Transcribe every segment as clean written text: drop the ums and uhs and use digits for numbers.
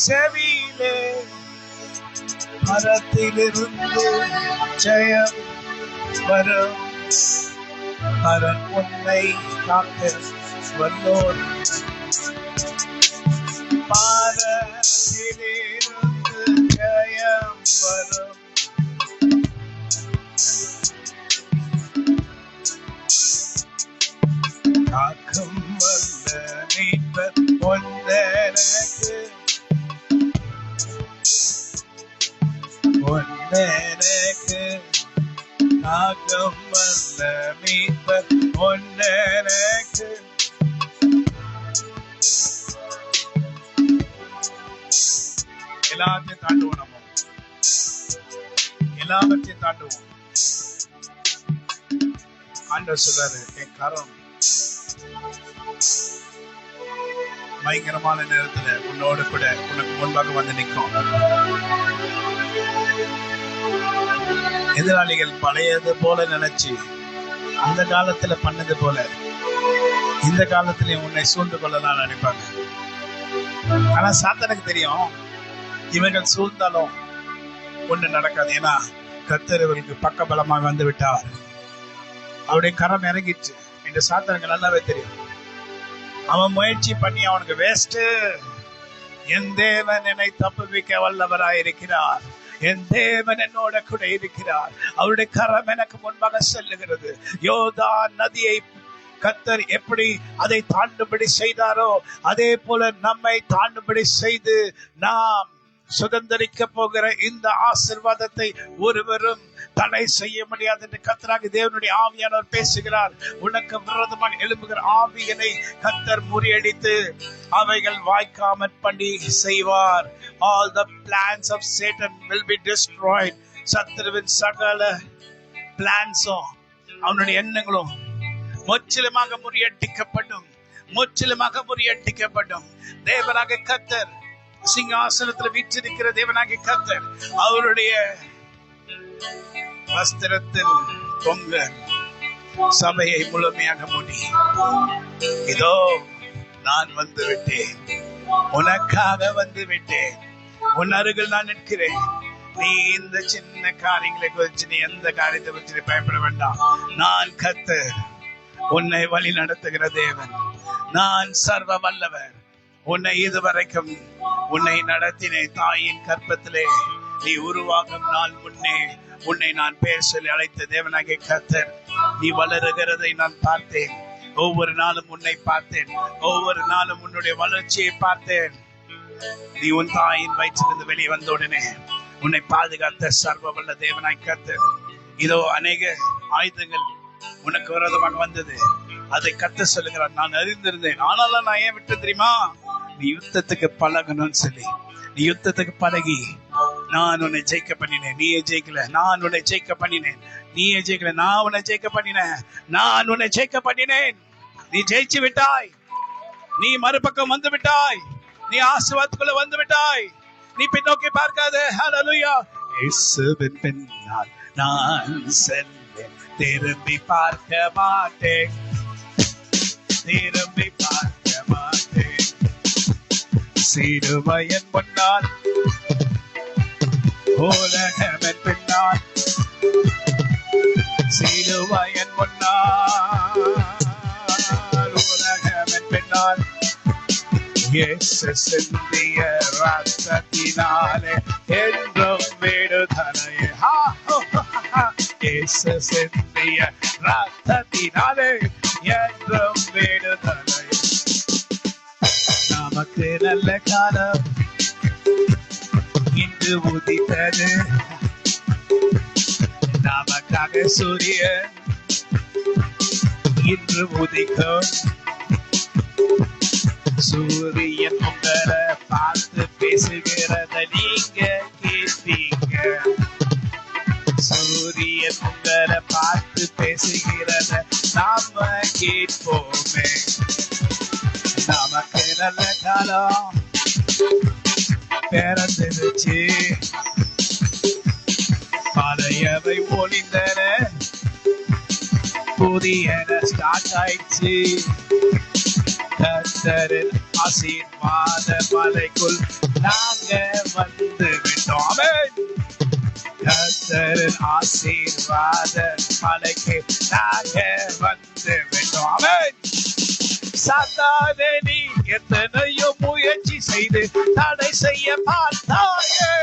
செவியிலே மரத்திலிருந்து ஜெயம் வரும். பரன் உன்னை காக்க வல்லோர். பாரத்திலிருந்து ஜெயம் வரும். காக்கும் வல்ல மீட்பர் ஒன்றெனக்கு. ஒன்றெனக்கு காக்கும் வல்ல மீட்பர் ஒன்றெனக்கு. எல்லாத்தையும் தாண்டுவோம். நம்ம எல்லாவற்றையும் தாண்டுவோம். ஆண்டவர் சொல்றாரு, என் கரம் பயங்கரமான நேரத்துல உன்னோடு கூட உனக்கு முன்பாக வந்து நிற்கும். எதிராளிகள் பழையது போல நினைச்சு அந்த காலத்துல பண்ணது போல இந்த காலத்திலயும் உன்னை சூழ்ந்து கொள்ளலாம் நினைப்பாங்க. ஆனா சாத்தானுக்கு தெரியும், இவர்கள் சூழ்ந்தாலும் ஒண்ணு நடக்காது. ஏன்னா கர்த்தர் இவர்களுக்கு பக்க பலமாக வந்து விட்டார். அவருடைய கரம் இறங்கிச்சு என்று சாத்தானுக்கு நல்லாவே தெரியும். அவன் முயற்சி பண்ணி அவனுக்கு வேஸ்ட். என் தேவன் என்னை தப்புவிக்க வல்லவராயிருக்கிறார். என் தேவன் என்னோட கூட இருக்கிறார். அவருடைய கரம் எனக்கு முன்பாக செல்லுகிறது. யோர்தான் நதியை கர்த்தர் எப்படி அதை தாண்டும்படி செய்தாரோ அதே போல நம்மை தாண்டும்படி செய்து நாம் சுதந்திரிக்க போகிற இந்த ஆசீர்வாதத்தை ஒருவரும் தடை செய்ய முடியாது என்று கர்த்தராகிய தேவனுடைய ஆவியானவர் பேசுகிறார். உனக்கு விரோதமாக எழும்புகிற ஆவியனை கர்த்தர் முறியடித்து அவைகள் வாய்க்காமற் பண்ணி செய்வார். All the plans of Satan will be destroyed. சத்துருவின் சகல பிளான்ஸும் அவனுடைய எண்ணங்களும் முற்றிலுமாக முறியடிக்கப்படும். முற்றிலுமாக முறியடிக்கப்படும். தேவனாகிய கர்த்தர் சிங்காசனத்தில் வீற்றிருக்கிற தேவனாகிய கர்த்தர் அவருடைய வஸ்திரத்தில் தொங்க சபையை முழுமையாக முடி. இதோ நான் வந்து விட்டேன், உனக்காக வந்து விட்டேன், உன் அருகில் நான் நிற்கிறேன். நீ இந்த சின்ன காரியங்களை குறித்து நீ எந்த காரியத்தை குறித்து பயப்பட வேண்டாம். நான் கர்த்தர், உன்னை வழி நடத்துகிற தேவன். நான் சர்வ வல்லவர். உன்னை இதுவரைக்கும் உன்னை நடத்தினேன். தாயின் கர்ப்பத்திலே நீ உருவாகும் நாள் முன்னே உன்னை நான் பேர் சொல்லி அழைத்த தேவனாகிய கர்த்தர். நீ வளருகிறதை நான் பார்த்தேன். ஒவ்வொரு நாளும் உன்னை பார்த்தேன். ஒவ்வொரு நாளும் உன்னுடைய வளர்ச்சியை பார்த்தேன். நீ உன் தாயின் வயிற்றிலிருந்து வெளியே வந்த உடனே உன்னை பாதுகாத்த சர்வ வல்ல தேவனாகிய கர்த்தர். இதோ அநேக ஆயுதங்கள் உனக்கு விரோதமாக வந்தது. அதை கர்த்தர் சொல்லுகிறார், நான் அறிந்திருந்தேன். ஆனாலும் நான் ஏன் விட்டு தெரியுமா? நீ யுத்தத்துக்கு பழகணும்னு சொல்லி நீ யுத்தத்துக்கு பழகி நான் உன்னை ஜெயிக்க பண்ணினேன். நீயே ஜெயிக்கல, நான் உன்னை ஜெயிக்க பண்ணினேன். நீயே ஜெயிக்கல, நான் உன்னை ஜெயிக்க பண்ணினேன். நான் உன்னை ஜெயிக்க பண்ணினேன். நீ ஜெயிச்சு விட்டாய். நீ மறுபக்கம் வந்து விட்டாய். நீ ஆசீர்வாதத்துக்குள்ள வந்து விட்டாய். நீ பின்னோக்கி பார்க்காத. ஹல்லேலூயா. இயேசுவின் பின்னால் நான் செல்வேன், திரும்பி பார்க்க மாட்டேன். திரும்பி பார்க்க மாட்டேன். சிறுமையின் முன்னால் உலகமென் பின்னால். சிலுவையின் முன்னால் உலகமென் பின்னால். இயேசு சிந்திய ரத்தத்தினாலே என்றும் விடுதலை. இயேசு சிந்திய ரத்தத்தினாலே என்றும் விடுதலை. நமக்கு நல்ல காலம் இன்று உதித்தது. நமக்காக சூரியன் இன்று உதிக்கும். சூரியன் உங்களை பார்த்து பேசுகிறத நீங்க கேட்டீங்க. சூரியன் உங்களை பார்த்து பேசுகிறத நாம கேட்போமே. நமக்கு நல்ல காலம் பிறந்துருச்சு. பழையவை ஒளிந்தன, புதியன ஸ்டார்ட் ஆயிடுச்சு. கர்த்தரின் ஆசீர்வாத மலைக்குள் நான் அதன் ஆசீர்வாத மலைக்கு நாங்க வந்து விட்டோம். ஆமென். சாத்தானே நீ எத்தனையோ முயற்சி செய்து தடை செய்ய பார்த்தாயே,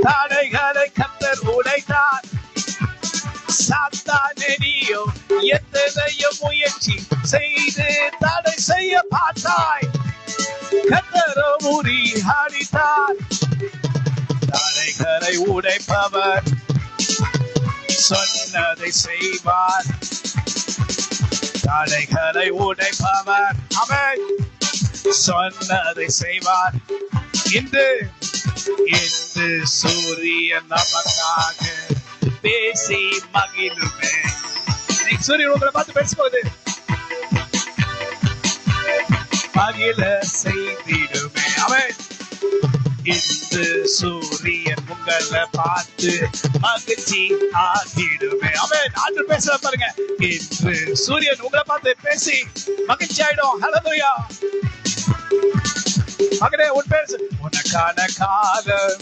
தடைகளை கர்த்தர் உடைத்தார். சாத்தானே நீயோ எத்தனையோ முயற்சி செய்து தடை செய்ய பார்த்தாய், கர்த்தரோ முறியடித்தார். தடைகளை உடைப்பவர் சொன்னதை செய்வார். தடைகளை உடைப்பவர் அவன் சொன்னதை செய்வார். இன்று சூரியன் நமக்காக பேசி மகிழுமே. சூரியன் உங்களை பார்த்து பேசும்போது மகிழ செய்திடுமே. அவன் இன்று சூரியன் உங்களை பார்த்து மகிழ்ச்சி ஆகிடுமே. அவன் ஆண்டு பேச பாருங்க. இன்று சூரியன் உங்களை பார்த்து பேசி மகிழ்ச்சி ஆயிடும். ஹல்லேலூயா. மகனே உன் பேர் உனக்கான காலம்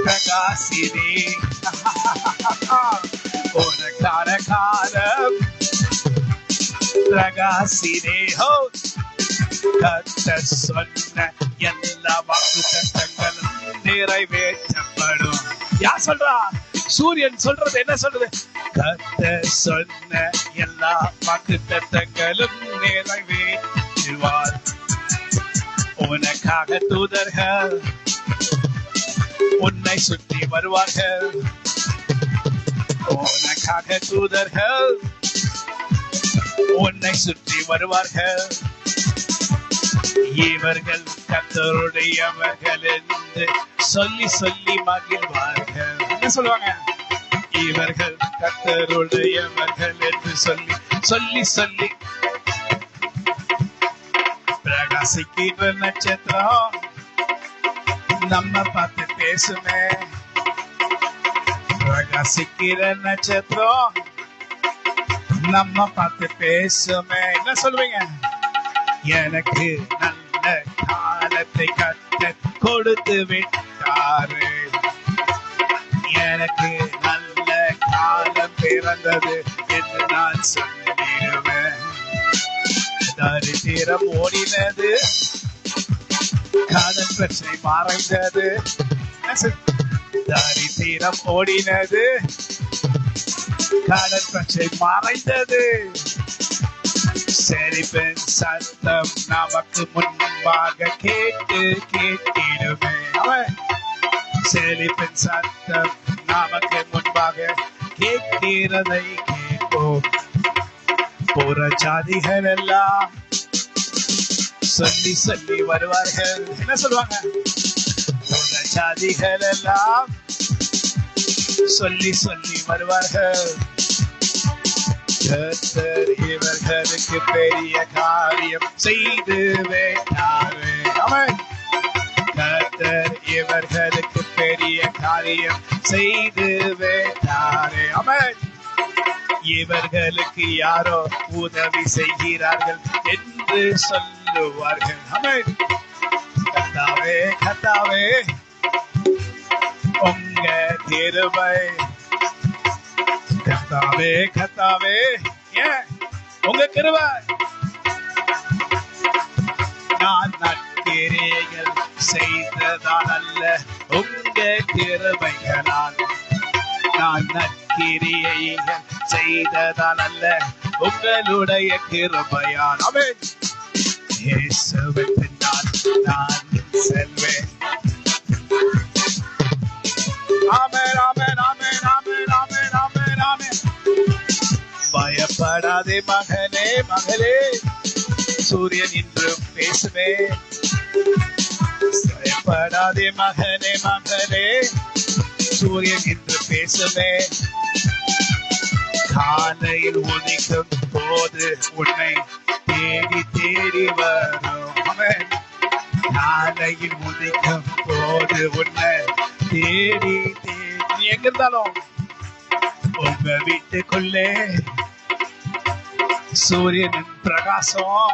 பிரகாசினி, உனக்கான காலம் பிரகாசினே. கர்த்தர் சொன்ன எல்லா வாக்குத்தத்தங்களும் நிறைவேற்றப்படும். யார் சொல்றா? சூரியன் சொல்றது. என்ன சொல்றது? கர்த்தர் சொன்ன எல்லா வாக்குத்தத்தங்களும் நிறைவேற்றுவார். உனக்காக தூதர்கள் உன்னை சுற்றி வருவார்கள். உனக்காக தூதர்கள் உன்னை சுற்றி வருவார்கள். இவர்கள் கர்த்தருடையவர்கள் என்று சொல்லி சொல்லி மகிழ்வார்கள். என்ன சொல்லுவாங்க? இவர்கள் கர்த்தருடையவர்கள் என்று சொல்லி சொல்லி சொல்லி. பிரகாசிக்கிற நட்சத்திரம் நம்ம பார்த்து பேசுமே. பிரகாசிக்கிற நட்சத்திரம் நம்ம பார்த்து பேசுமே. என்ன சொல்லுவீங்க? எனக்கு நல்ல காலத்தை கர்த்தர் கொடுத்து விட்டாரு. எனக்கு நல்ல காலம் பிறந்தது என்று நான் சொல்லிடுவேன். தரித்திரம் ஓடினது, காதல் பிரச்சனை மறைந்தது. தரித்திரம் ஓடினது, காதல் பிரச்சனை மறைந்தது. செழிப்பின் சத்தம் நமக்கு முன்பாக கேட்டு கேட்டிடுமே. செழிப்பின் சத்தம் நமக்கு முன்பாக கேட்கிறதை கேட்போம். புற ஜாதிகள் எல்லாம் சொல்லி சொல்லி வருவார்கள். என்ன சொல்லுவாங்க? புற ஜாதிகள் எல்லாம் சொல்லி சொல்லி வருவார்கள். கர்த்தர் இவர்களுக்கு பெரிய காரியம் செய்து விட்டாரே. ஆமென். கர்த்தர் இவர்களுக்கு பெரிய காரியம் செய்து விட்டாரே. ஆமென். இவர்களுக்கு யாரோ உதவி செய்கிறார்கள் என்று சொல்லுவார்கள். ஆமென். கர்த்தாவே கர்த்தாவே உங்க கிருபை, கர்த்தாவே கர்த்தாவே ஏன் உங்க கிருபை. நான் நற்கிரியைகள் செய்ததால் அல்ல, உங்க கிருபைகளால். நான் நற்கிரியைகள் செய்ததால் அல்ல, உங்களுடைய கிருபையால். ஆமென். இயேசுவின் பின்னால் நான் செல்வேன். ஆமென் ஆமென் ஆமென் ஆமென் ஆமென் ஆமென் ஆமென். பயப்படாதே மகனே மகளே, சூரியன் இன்று பேசுவே. பயப்படாதே மகனே மகளே, சூரியன் இன்று பேசுவே. காலையில் உதிக்கும் போது உன்னை தேடி தேடி வரும். அவன் காலையில் உதிக்கும் போது உன்னை தேடி தேடி. எங்க இருந்தாலும் உங்க வீட்டுக்குள்ளே சூரியனின் பிரகாசம்.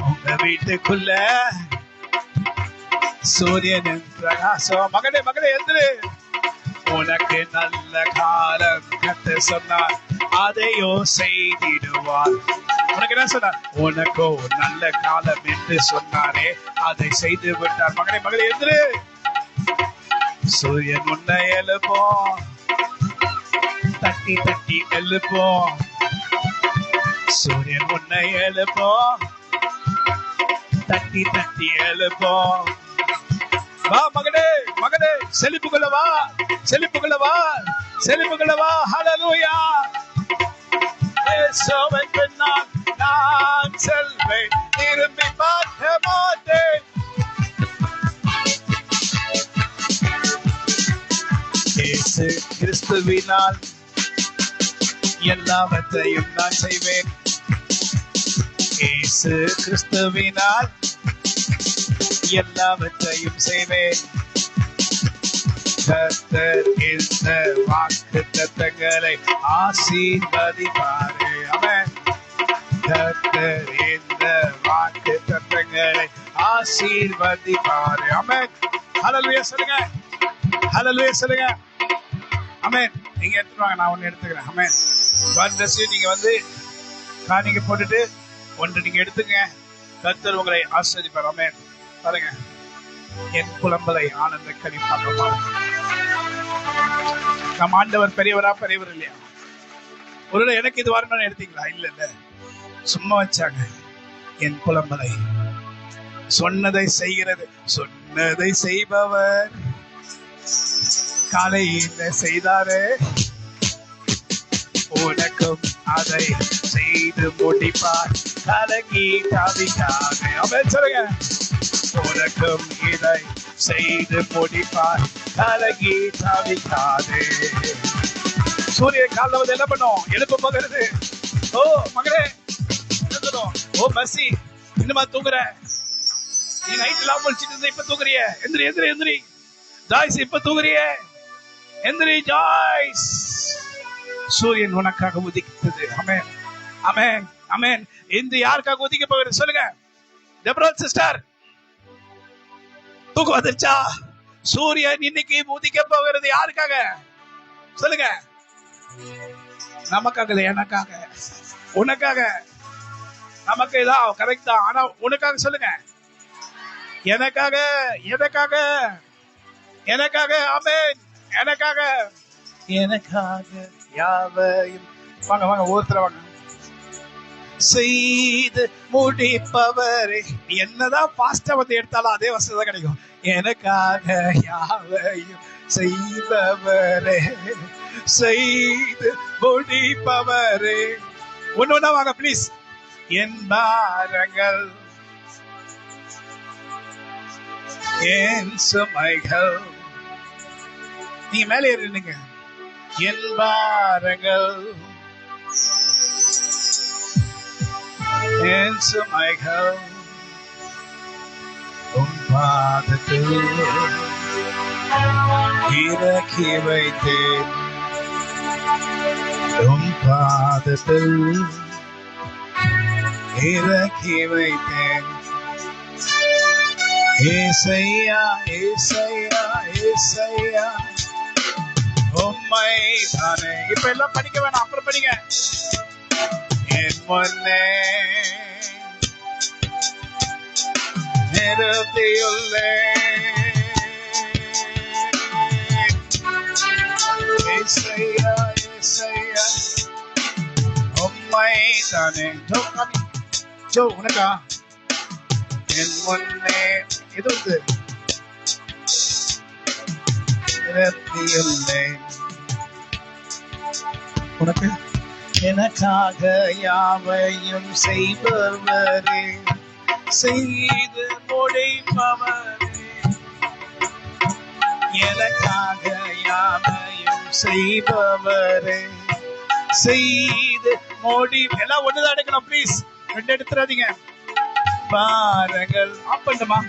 உங்க வீட்டுக்குள்ள சூரியனின் பிரகாசம். மகனே மகனே எந்திரு. உனக்கு நல்ல காலம் கர்த்தர் சொன்னார், அதையோ செய்திடுவார். உனக்கு என்ன சொன்னார்? உனக்கோ நல்ல காலம் என்று சொன்னாரே, அதை செய்து விட்டார். மகனே மகளே எந்திரு. சூரியன் முன்ன எழுப்போம், தட்டி தட்டி எழுப்போம். சூரியன் முன்ன எழுப்போம், தட்டி தட்டி எழுப்போம். வா மகனே மகனே, செழிப்புக்குள்ள வா, செழிப்புக்குள்ள வா, செழிப்புக்குள்ள வா. ஹல்லேலூயா. இயேசுவின் பின்னால் நான் செல்வேன், திரும்பி பார்க்க மாட்டேன். இயேசு கிறிஸ்துவினால் எல்லாவற்றையும் நான் செய்வேன். இயேசு கிறிஸ்துவினால் எல்லாவற்றையும் செய்வேன். கர்த்தர் இந்த வாக்குத்தத்தங்களை ஆசீர்வதிப்பாரே. ஆமென். கர்த்தர் இந்த வாக்குத்தத்தங்களை ஆசீர்வதிப்பாரே. ஆமென். ஹல்லேலூயா சொல்லுங்க, ஹல்லேலூயா சொல்லுங்க. ஆமென். நீங்க எடுத்துட்டு வாங்க, நான் ஒன்னு எடுத்துக்கிறேன். ஆமென். God bless you. நீங்க வந்து காணிக்கை போட்டுட்டு ஒன்று நீங்க எடுத்துங்க. கர்த்தர் உங்களை ஆசீர்வதிப்பார். ஆமென். பாருங்க, என் புலம்பலை ஆனந்த கனிப்பாக. நம் ஆண்டவர் பெரியவரா பெரியவர் இல்லையா? ஒருவேளை எனக்கு இது வரணும்னு எடுத்தீங்களா? இல்ல இல்ல, சும்மா வச்சாங்க. என் புலம்பலை சொன்னதை செய்கிறது, சொன்னதை செய்பவர் காலையில் செய்தாரே, உனக்கும் அதை செய்து முடிப்பார். கலங்கி தவிக்காதே. அவன் சொல்லுங்க, உனக்கும் இதை செய்து முடிப்பார். கலங்கி தவிக்காதே. சூரியன் காலைல வந்து என்ன பண்ணும்? எழுப்பு போகிறது. ஓ மகளே, ஓ மசி, இன்னுமா தூங்குற? நீ நைட் எல்லாம் முடிச்சிட்டு இருந்த, இப்ப தூங்குறிய? எந்திரி எந்திரி எந்திரி. ஜாய்ஸ், இப்ப தூங்குறிய? எந்திரி ஜாய்ஸ். சூரியன் உனக்காக உதிக்கிறது. ஆமென் ஆமென் ஆமென். இந்த யாருக்காக உதிக்க போகிறது சொல்லுங்க? டெப்ரா சிஸ்டர், தூக்கம் வந்துருச்சா? சூரியன் இன்னைக்கு உதிக்க போகிறது யாருக்காக சொல்லுங்க? நமக்காக இல்ல, எனக்காக, உனக்காக. நமக்கு இதான் கரெக்ட் தான், ஆனா உனக்காக சொல்லுங்க. எனக்காக, எனக்காக, எனக்காக. ஆமென். எனக்காக, எனக்காக யாவையும். வாங்க வாங்க, ஒருத்தர வாங்க. செய்து முடிப்பவரே. என்னதான் பாஸ்டா வந்து எடுத்தாலும் அதே வசதி தான் கிடைக்கும். எனக்காக யாவையும் செய்பவரே, செய்து முடிப்பவரே. ஒண்ணு ஒண்ணா வாங்க பிளீஸ். என் பாரங்கள், என் சுமைகள். நீங்க மேலே ஏறிடுங்க. என் பாரங்கள், என் சுமைகள் உன் பாதத்தில் இறக்கி வைத்தேன். உன் பாதத்தில் இறக்கி வைத்தேன். ஏசையா ஏசையா ஏசையா உம்மை தானே. இப்ப எல்லாம் படிக்க வேணாம், அப்புறம் படிங்க. என் முன்னே நிறுத்தியுள்ளேன். ஏசையா ஏசையா உம்மை தானே. ஜோ உனக்கா? என் முன்னே இது வந்து நிறுத்தியுள்ளேன். உனக்கு எனக்காக யாவையும் செய்பவரே, செய்து முடிப்பவரே. எனக்காக யாவையும் செய்பவரே, செய்து முடி. எல்லாம் ஒண்ணுதான் எடுக்கணும் ப்ளீஸ், ரெண்டு எடுத்துறாதீங்க. பாருங்கள். ஆப் பண்ணுமா?